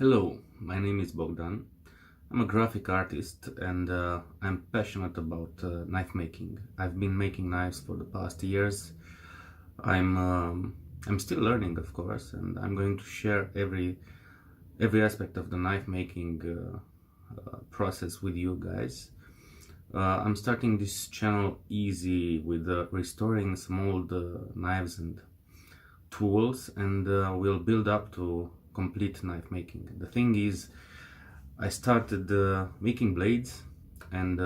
Hello, my name is Bogdan. I'm a graphic artist and I'm passionate about knife making. I've been making knives for the past years. I'm still learning, of course, and I'm going to share every aspect of the knife making process with you guys. I'm starting this channel easy with restoring some old knives and tools, and we'll build up to complete knife making. The thing is, I started making blades, and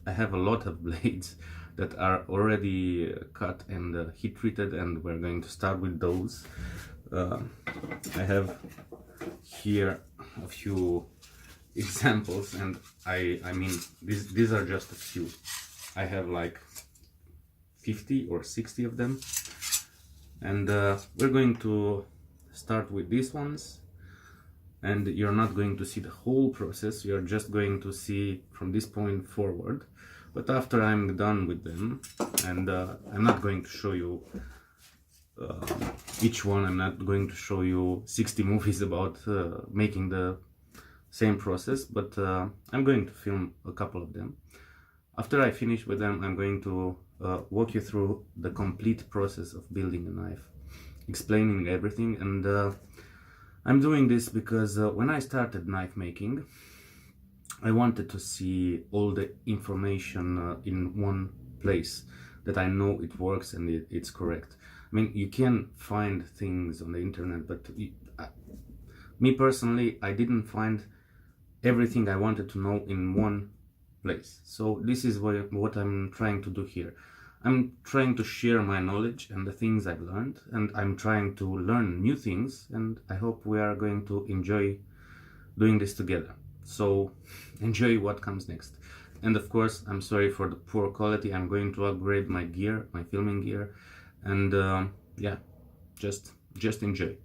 I have a lot of blades that are already cut and heat treated, and we're going to start with those. I have here a few examples, and I mean these are just a few. I have like 50 or 60 of them, and we're going to start with these ones, and you're not going to see the whole process, you're just going to see from this point forward. But after I'm done with them, and I'm not going to show you each one, I'm not going to show you 60 movies about making the same process, but I'm going to film a couple of them. After I finish with them, I'm going to walk you through the complete process of building a knife, explaining everything. And I'm doing this because when I started knife making, I wanted to see all the information in one place, that I know it works and it's correct. I mean, you can find things on the internet, but me personally, I didn't find everything I wanted to know in one place. So this is what I'm trying to do here. I'm trying to share my knowledge and the things I've learned, and I'm trying to learn new things, and I hope we are going to enjoy doing this together. So enjoy what comes next. And of course, I'm sorry for the poor quality. I'm going to upgrade my gear, my filming gear, and yeah, just enjoy.